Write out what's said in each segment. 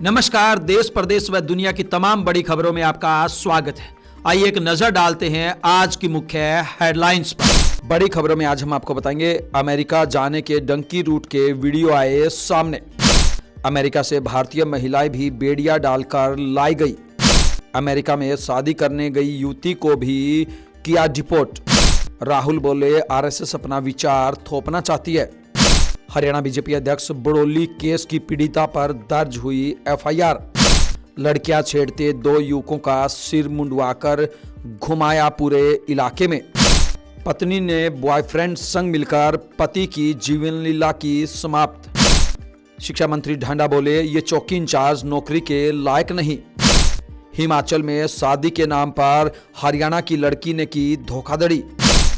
नमस्कार। देश प्रदेश व दुनिया की तमाम बड़ी खबरों में आपका स्वागत है। आइए एक नजर डालते हैं आज की मुख्य हेडलाइंस पर। बड़ी खबरों में आज हम आपको बताएंगे अमेरिका जाने के डंकी रूट के वीडियो आए सामने। अमेरिका से भारतीय महिलाएं भी बेड़िया डालकर लाई गई। अमेरिका में शादी करने गई युवती को भी किया डिपोर्ट। राहुल बोले आरएसएस अपना विचार थोपना चाहती है। हरियाणा बीजेपी अध्यक्ष बड़ोली केस की पीड़िता पर दर्ज हुई एफआईआर। लड़कियां छेड़ते 2 युवकों का सिर मुंडवाकर घुमाया पूरे इलाके में। पत्नी ने बॉयफ्रेंड संग मिलकर पति की जीवन लीला की समाप्त। शिक्षा मंत्री ढांडा बोले ये चौकी इंचार्ज नौकरी के लायक नहीं। हिमाचल में शादी के नाम पर हरियाणा की लड़की ने की धोखाधड़ी।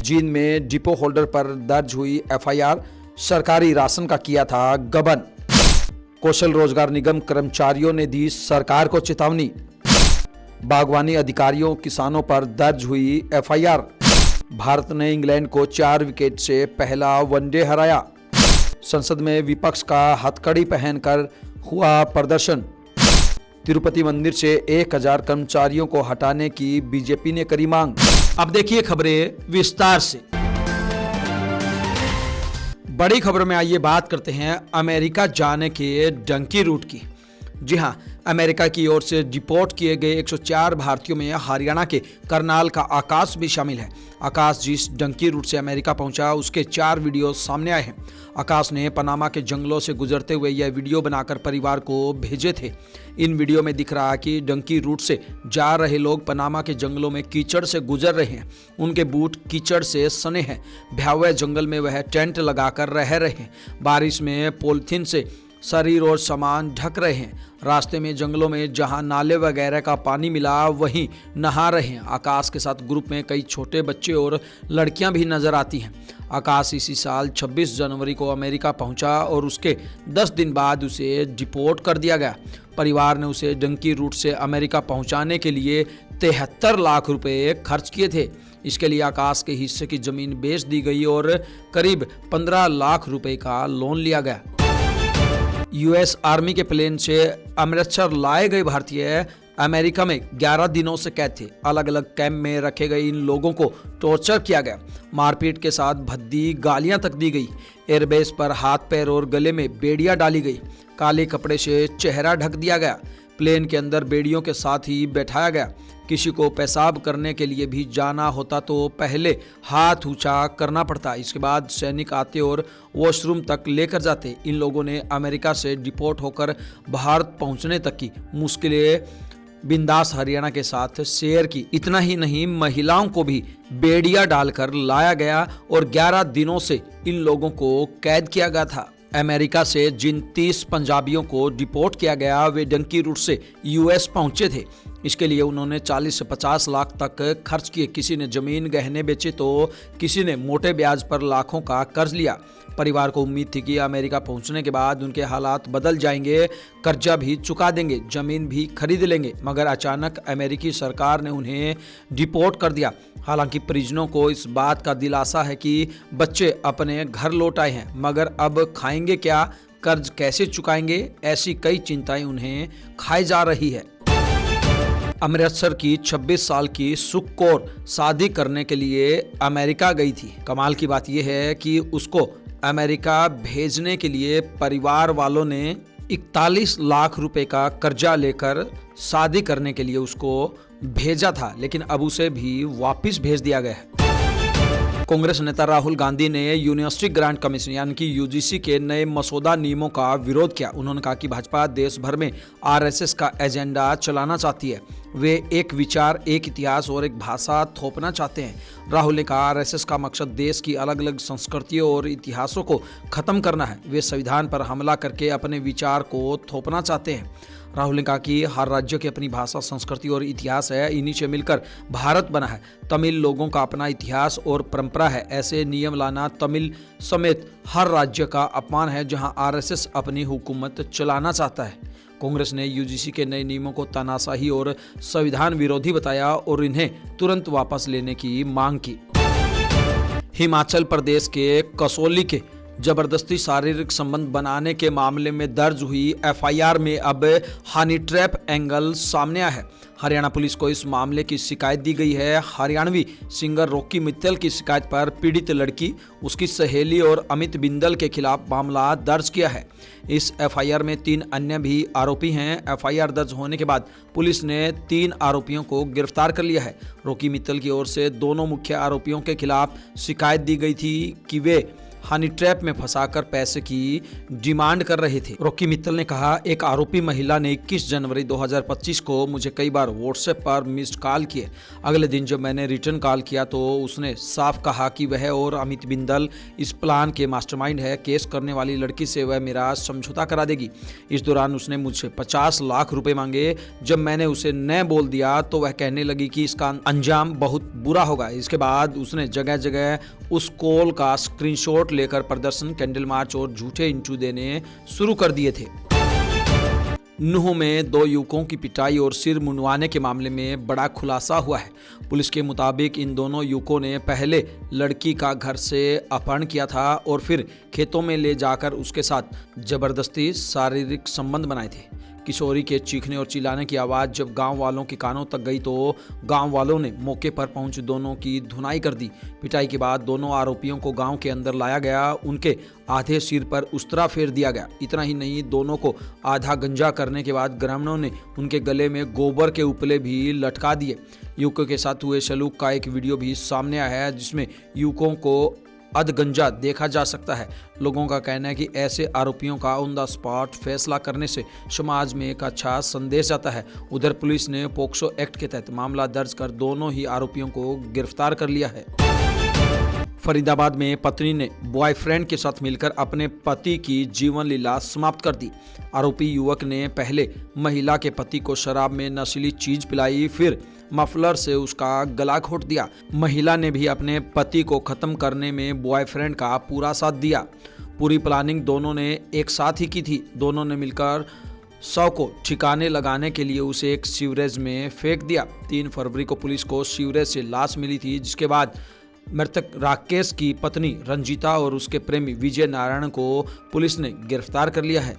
जींद में डिपो होल्डर पर दर्ज हुई एफआईआर। सरकारी राशन का किया था गबन। कौशल रोजगार निगम कर्मचारियों ने दी सरकार को चेतावनी। बागवानी अधिकारियों किसानों पर दर्ज हुई एफआईआर। भारत ने इंग्लैंड को 4 विकेट से पहला वनडे हराया। संसद में विपक्ष का हथकड़ी पहनकर हुआ प्रदर्शन। तिरुपति मंदिर से 1000 कर्मचारियों को हटाने की बीजेपी ने करी मांग। अब देखिए खबरें विस्तार से। बड़ी खबरों में आइए बात करते हैं अमेरिका जाने के डंकी रूट की। जी हां, अमेरिका की ओर से डिपोर्ट किए गए 104 भारतीयों में हरियाणा के करनाल का आकाश भी शामिल है। आकाश जिस डंकी रूट से अमेरिका पहुंचा उसके 4 वीडियो सामने आए हैं। आकाश ने पनामा के जंगलों से गुजरते हुए यह वीडियो बनाकर परिवार को भेजे थे। इन वीडियो में दिख रहा है कि डंकी रूट से जा रहे लोग पनामा के जंगलों में कीचड़ से गुजर रहे हैं। उनके बूट कीचड़ से सने हैं। भयावह जंगल में वह टेंट लगाकर रह रहे हैं। बारिश में पॉलिथीन से शरीर और सामान ढक रहे हैं। रास्ते में जंगलों में जहां नाले वगैरह का पानी मिला वहीं नहा रहे हैं। आकाश के साथ ग्रुप में कई छोटे बच्चे और लड़कियां भी नजर आती हैं। आकाश इसी साल 26 जनवरी को अमेरिका पहुंचा और उसके 10 दिन बाद उसे डिपोर्ट कर दिया गया। परिवार ने उसे डंकी रूट से अमेरिका पहुंचाने के लिए 73 लाख रुपए खर्च किए थे। इसके लिए आकाश के हिस्से की जमीन बेच दी गई और करीब 15 लाख रुपए का लोन लिया गया। यूएस आर्मी के प्लेन से अमृतसर लाए गए भारतीय अमेरिका में 11 दिनों से कैद थे। अलग अलग कैंप में रखे गए इन लोगों को टॉर्चर किया गया। मारपीट के साथ भद्दी गालियां तक दी गई। एयरबेस पर हाथ पैर और गले में बेड़ियां डाली गई। काले कपड़े से चेहरा ढक दिया गया। प्लेन के अंदर बेड़ियों के साथ ही बैठाया गया। किसी को पेशाब करने के लिए भी जाना होता तो पहले हाथ ऊंचा करना पड़ता। इसके बाद सैनिक आते और वॉशरूम तक लेकर जाते। इन लोगों ने अमेरिका से डिपोर्ट होकर भारत पहुंचने तक की मुश्किलें बिंदास हरियाणा के साथ शेयर की। इतना ही नहीं, महिलाओं को भी बेड़िया डालकर लाया गया और 11 दिनों से इन लोगों को कैद किया गया था। अमेरिका से जिन 30 पंजाबियों को डिपोर्ट किया गया वे डंकी रूट से यूएस पहुंचे थे। इसके लिए उन्होंने 40 से 50 लाख तक खर्च किए। किसी ने जमीन गहने बेचे तो किसी ने मोटे ब्याज पर लाखों का कर्ज लिया। परिवार को उम्मीद थी कि अमेरिका पहुंचने के बाद उनके हालात बदल जाएंगे, कर्जा भी चुका देंगे, जमीन भी खरीद लेंगे, मगर अचानक अमेरिकी सरकार ने उन्हें डिपोर्ट कर दिया। हालांकि परिजनों को इस बात का दिलासा है कि बच्चे अपने घर लौट आए हैं, मगर अब खाएंगे क्या, कर्ज कैसे चुकाएंगे, ऐसी कई चिंताएं उन्हें खाई जा रही है। अमृतसर की 26 साल की सुख कौर शादी करने के लिए अमेरिका गई थी। कमाल की बात यह है कि उसको अमेरिका भेजने के लिए परिवार वालों ने 41 लाख रुपए का कर्जा लेकर शादी करने के लिए उसको भेजा था, लेकिन अब उसे भी वापस भेज दिया गया है। कांग्रेस नेता राहुल गांधी ने यूनिवर्सिटी ग्रांट कमीशन यानी कि यूजीसी के नए मसौदा नियमों का विरोध किया। उन्होंने कहा कि भाजपा देश भर में आरएसएस का एजेंडा चलाना चाहती है। वे एक विचार, एक इतिहास और एक भाषा थोपना चाहते हैं। राहुल ने कहा आरएसएस का मकसद देश की अलग अलग संस्कृतियों और इतिहासों को खत्म करना है। वे संविधान पर हमला करके अपने विचार को थोपना चाहते हैं। राहुल ने कहा कि हर राज्य की अपनी भाषा, संस्कृति और इतिहास है। इन्हीं से मिलकर भारत बना है। तमिल लोगों का अपना इतिहास और परंपरा है। ऐसे नियम लाना तमिल समेत हर राज्य का अपमान है जहां आरएसएस अपनी हुकूमत चलाना चाहता है। कांग्रेस ने यूजीसी के नए नियमों को तानाशाही और संविधान विरोधी बताया और इन्हें तुरंत वापस लेने की मांग की। हिमाचल प्रदेश के कसौली के जबरदस्ती शारीरिक संबंध बनाने के मामले में दर्ज हुई एफआईआर में अब हनी ट्रैप एंगल सामने आया है। हरियाणा पुलिस को इस मामले की शिकायत दी गई है। हरियाणवी सिंगर रॉकी मित्तल की शिकायत पर पीड़ित लड़की, उसकी सहेली और अमित बिंदल के खिलाफ मामला दर्ज किया है। इस एफआईआर में 3 अन्य भी आरोपी हैं। एफआईआर दर्ज होने के बाद पुलिस ने 3 आरोपियों को गिरफ्तार कर लिया है। रॉकी मित्तल की ओर से दोनों मुख्य आरोपियों के खिलाफ शिकायत दी गई थी कि वे हनी ट्रैप में फंसाकर पैसे की डिमांड कर रहे थे। रॉकी मित्तल ने कहा, एक आरोपी महिला ने 21 जनवरी 2025 को मुझे कई बार व्हाट्सएप पर मिस्ड कॉल किए। अगले दिन जब मैंने रिटर्न कॉल किया तो उसने साफ कहा कि वह और अमित बिंदल इस प्लान के मास्टरमाइंड है। केस करने वाली लड़की से वह मेरा समझौता करा देगी। इस दौरान उसने मुझसे 50 लाख रुपए मांगे। जब मैंने उसे न बोल दिया तो वह कहने लगी कि इसका अंजाम बहुत बुरा होगा। इसके बाद उसने जगह जगह उस कॉल का स्क्रीनशॉट लेकर प्रदर्शन, कैंडल मार्च और झूठे इंटरव्यू देने शुरू कर दिए थे। नूंह में 2 युवकों की पिटाई और सिर मुंडवाने के मामले में बड़ा खुलासा हुआ है। पुलिस के मुताबिक इन दोनों युवकों ने पहले लड़की का घर से अपहरण किया था और फिर खेतों में ले जाकर उसके साथ जबरदस्ती शारीरिक संबंध बनाए थे। किशोरी के चीखने और चिल्लाने की आवाज़ जब गांव वालों के कानों तक गई तो गांव वालों ने मौके पर पहुंच दोनों की धुनाई कर दी। पिटाई के बाद दोनों आरोपियों को गांव के अंदर लाया गया। उनके आधे सिर पर उस्तरा फेर दिया गया। इतना ही नहीं, दोनों को आधा गंजा करने के बाद ग्रामीणों ने उनके गले में गोबर के उपले भी लटका दिए। युवकों के साथ हुए सलूक का एक वीडियो भी सामने आया है जिसमें युवकों को अधगंजा देखा जा सकता है। लोगों का कहना है कि ऐसे आरोपियों का ऑन द स्पॉट फैसला करने से समाज में एक अच्छा संदेश आता है। उधर पुलिस ने पोक्सो एक्ट के तहत मामला दर्ज कर दोनों ही आरोपियों को गिरफ्तार कर लिया है। फरीदाबाद में पत्नी ने बॉयफ्रेंड के साथ मिलकर अपने पति की जीवन लीला समाप्त कर दी। आरोपी युवक ने पहले महिला के पति को शराब में नशीली चीज पिलाई, फिर मफलर से उसका गला घोट दिया। महिला ने भी अपने पति को खत्म करने में बॉयफ्रेंड का पूरा साथ दिया। पूरी प्लानिंग दोनों ने एक साथ ही की थी। दोनों ने मिलकर शव को ठिकाने लगाने के लिए उसे एक सीवरेज में फेंक दिया। 3 फरवरी को पुलिस को सीवरेज से लाश मिली थी, जिसके बाद मृतक राकेश की पत्नी रंजीता और उसके प्रेमी विजय नारायण को पुलिस ने गिरफ्तार कर लिया है।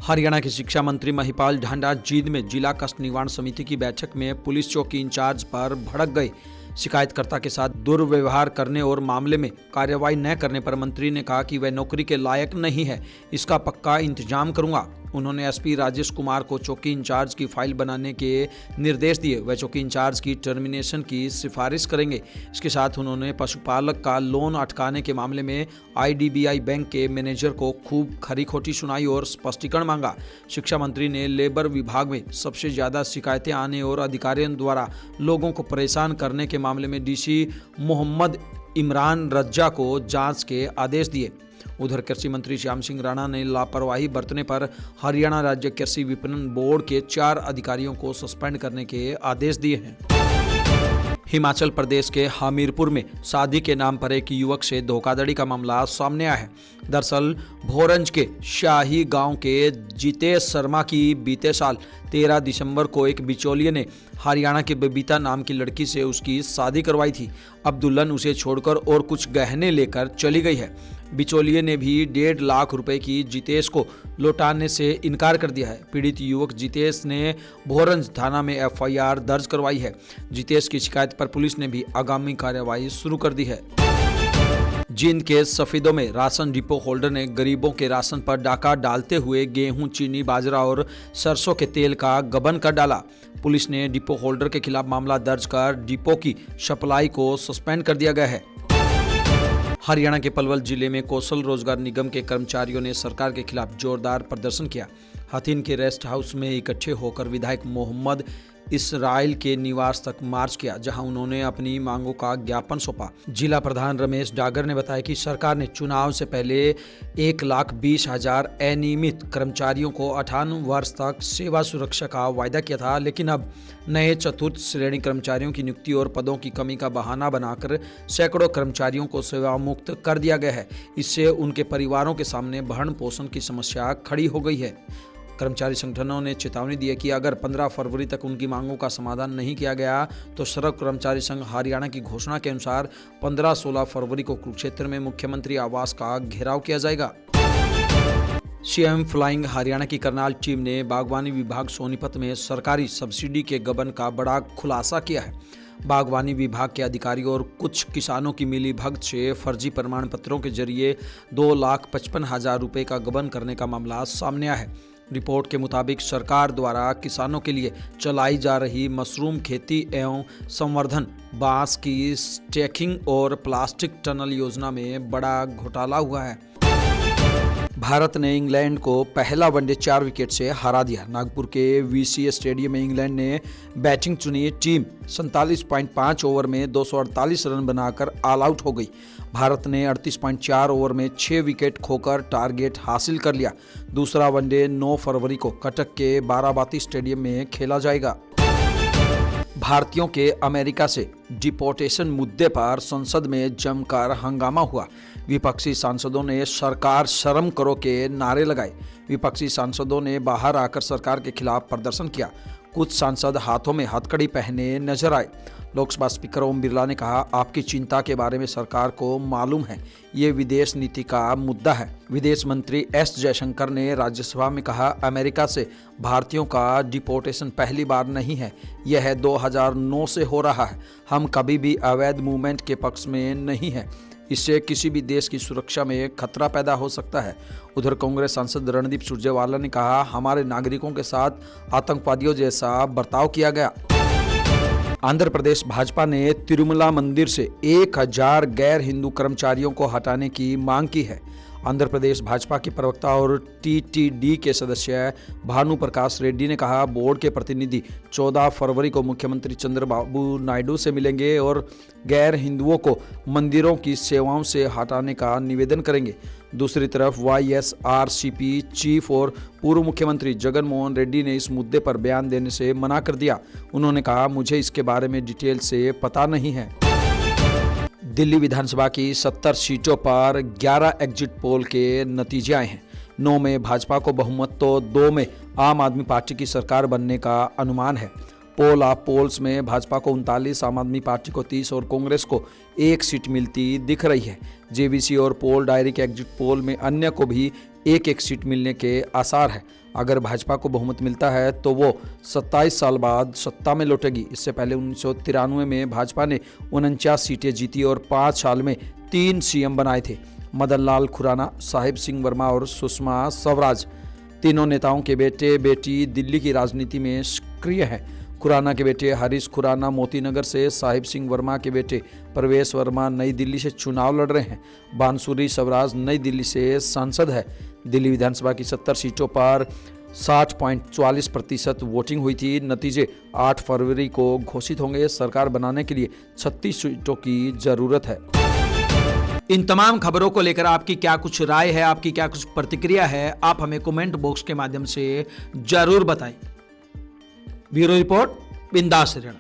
हरियाणा के शिक्षा मंत्री महिपाल ढांडा जींद में जिला कष्ट निवारण समिति की बैठक में पुलिस चौकी इंचार्ज पर भड़क गए। शिकायतकर्ता के साथ दुर्व्यवहार करने और मामले में कार्रवाई न करने पर मंत्री ने कहा कि वह नौकरी के लायक नहीं है, इसका पक्का इंतजाम करूंगा। उन्होंने एसपी राजेश कुमार को चौकी इंचार्ज की फाइल बनाने के निर्देश दिए। वह चौकी इंचार्ज की टर्मिनेशन की सिफारिश करेंगे। इसके साथ उन्होंने पशुपालक का लोन अटकाने के मामले में आईडीबीआई बैंक के मैनेजर को खूब खरी खोटी सुनाई और स्पष्टीकरण मांगा। शिक्षा मंत्री ने लेबर विभाग में सबसे ज्यादा शिकायतें आने और अधिकारियों द्वारा लोगों को परेशान करने के मामले में डीसी मोहम्मद इमरान रज्जा को जांच के आदेश दिए। उधर कृषि मंत्री श्याम सिंह राणा ने लापरवाही बरतने पर हरियाणा राज्य कृषि विपणन बोर्ड के 4 अधिकारियों को सस्पेंड करने के आदेश दिए हैं। हिमाचल प्रदेश के हमीरपुर में शादी के नाम पर एक युवक से धोखाधड़ी का मामला सामने आया है। दरअसल भोरंज के शाही गांव के जितेश शर्मा की बीते साल 13 दिसंबर को एक बिचौलिए ने हरियाणा की बबीता नाम की लड़की से उसकी शादी करवाई थी। अब दुल्हन उसे छोड़कर और कुछ गहने लेकर चली गई है। बिचौलिए ने भी 1.5 लाख रुपए की जितेश को लौटाने से इनकार कर दिया है। पीड़ित युवक जितेश ने भोरंज थाना में एफआईआर दर्ज करवाई है। जितेश की शिकायत पर पुलिस ने भी आगामी कार्रवाई शुरू कर दी है। जींद के सफीदों में राशन डिपो होल्डर ने गरीबों के राशन पर डाका डालते हुए गेहूं, चीनी, बाजरा और सरसों के तेल का गबन कर डाला। पुलिस ने डिपो होल्डर के खिलाफ मामला दर्ज कर डिपो की सप्लाई को सस्पेंड कर दिया गया है। हरियाणा के पलवल जिले में कौशल रोजगार निगम के कर्मचारियों ने सरकार के खिलाफ जोरदार प्रदर्शन किया। हथीन के रेस्ट हाउस में इकट्ठे होकर विधायक मोहम्मद इसराइल के निवास तक मार्च किया, जहां उन्होंने अपनी मांगों का ज्ञापन सौंपा। जिला प्रधान रमेश डागर ने बताया कि सरकार ने चुनाव से पहले 1,20,000 अनियमित कर्मचारियों को 58 वर्ष तक सेवा सुरक्षा का वायदा किया था, लेकिन अब नए चतुर्थ श्रेणी कर्मचारियों की नियुक्ति और पदों की कमी का बहाना बनाकर सैकड़ों कर्मचारियों को सेवा मुक्त कर दिया गया है। इससे उनके परिवारों के सामने भरण पोषण की समस्या खड़ी हो गई है। कर्मचारी संगठनों ने चेतावनी दी है कि अगर 15 फरवरी तक उनकी मांगों का समाधान नहीं किया गया तो सड़क कर्मचारी संघ हरियाणा की घोषणा के अनुसार 15-16 फरवरी को कुरुक्षेत्र में मुख्यमंत्री आवास का घेराव किया जाएगा। सीएम फ्लाइंग हरियाणा की करनाल टीम ने बागवानी विभाग सोनीपत में सरकारी सब्सिडी के गबन का बड़ा खुलासा किया है। बागवानी विभाग के अधिकारियों और कुछ किसानों की मिलीभगत से फर्जी प्रमाण पत्रों के जरिए 2,55,000 रुपये का गबन करने का मामला सामने आया है। रिपोर्ट के मुताबिक सरकार द्वारा किसानों के लिए चलाई जा रही मशरूम खेती एवं संवर्धन, बांस की स्टैकिंग और प्लास्टिक टनल योजना में बड़ा घोटाला हुआ है। भारत ने इंग्लैंड को पहला वनडे 4 विकेट से हरा दिया। नागपुर के वीसीए स्टेडियम में इंग्लैंड ने बैटिंग चुनी। टीम 47.5 ओवर में 248 रन बनाकर ऑल आउट हो गई। भारत ने 38.4 ओवर में 6 विकेट खोकर टारगेट हासिल कर लिया। दूसरा वनडे 9 फरवरी को कटक के बाराबाती स्टेडियम में खेला जाएगा। भारतीयों के अमेरिका से डिपोर्टेशन मुद्दे पर संसद में जमकर हंगामा हुआ। विपक्षी सांसदों ने सरकार शर्म करो के नारे लगाए। विपक्षी सांसदों ने बाहर आकर सरकार के खिलाफ प्रदर्शन किया। कुछ सांसद हाथों में हथकड़ी पहने नजर आए। लोकसभा स्पीकर ओम बिरला ने कहा, आपकी चिंता के बारे में सरकार को मालूम है, ये विदेश नीति का मुद्दा है। विदेश मंत्री एस जयशंकर ने राज्यसभा में कहा, अमेरिका से भारतीयों का डिपोर्टेशन पहली बार नहीं है, यह 2009 से हो रहा है। हम कभी भी अवैध मूवमेंट के पक्ष में नहीं है। इससे किसी भी देश की सुरक्षा में खतरा पैदा हो सकता है। उधर कांग्रेस सांसद रणदीप सुरजेवाला ने कहा, हमारे नागरिकों के साथ आतंकवादियों जैसा बर्ताव किया गया। आंध्र प्रदेश भाजपा ने तिरुमला मंदिर से 1000 गैर हिंदू कर्मचारियों को हटाने की मांग की है। आंध्र प्रदेश भाजपा के प्रवक्ता और टीटीडी के सदस्य भानु प्रकाश रेड्डी ने कहा, बोर्ड के प्रतिनिधि 14 फरवरी को मुख्यमंत्री चंद्रबाबू नायडू से मिलेंगे और गैर हिंदुओं को मंदिरों की सेवाओं से हटाने का निवेदन करेंगे। दूसरी तरफ वाईएसआरसीपी चीफ और पूर्व मुख्यमंत्री जगन मोहन रेड्डी ने इस मुद्दे पर बयान देने से मना कर दिया। उन्होंने कहा, मुझे इसके बारे में डिटेल से पता नहीं है। दिल्ली विधानसभा की 70 सीटों पर 11 एग्जिट पोल के नतीजे आए हैं। 9 में भाजपा को बहुमत तो 2 में आम आदमी पार्टी की सरकार बनने का अनुमान है। पोल ऑफ पोल्स में भाजपा को 39, आम आदमी पार्टी को 30 और कांग्रेस को 1 सीट मिलती दिख रही है। जेवीसी और पोल डायरी के एग्जिट पोल में अन्य को भी 1-1 सीट मिलने के आसार है। अगर भाजपा को बहुमत मिलता है तो वो 27 साल बाद सत्ता में लौटेगी। इससे पहले 1993 में भाजपा ने 49 सीटें जीती और 5 साल में 3 सीएम बनाए थे। मदन लाल खुराना, साहिब सिंह वर्मा और सुषमा स्वराज, तीनों नेताओं के बेटे बेटी दिल्ली की राजनीति में सक्रिय हैं। खुराना के बेटे हरीश खुराना मोतीनगर से, साहिब सिंह वर्मा के बेटे प्रवेश वर्मा नई दिल्ली से चुनाव लड़ रहे हैं। बांसुरी स्वराज नई दिल्ली से सांसद है। दिल्ली विधानसभा की 70 सीटों पर 60.44% वोटिंग हुई थी। नतीजे 8 फरवरी को घोषित होंगे। सरकार बनाने के लिए 36 सीटों की जरूरत है। इन तमाम खबरों को लेकर आपकी क्या कुछ राय है, आपकी क्या कुछ प्रतिक्रिया है, आप हमें कमेंट बॉक्स के माध्यम से जरूर बताएं। ब्यूरो रिपोर्ट, बिंदास हरियाणा।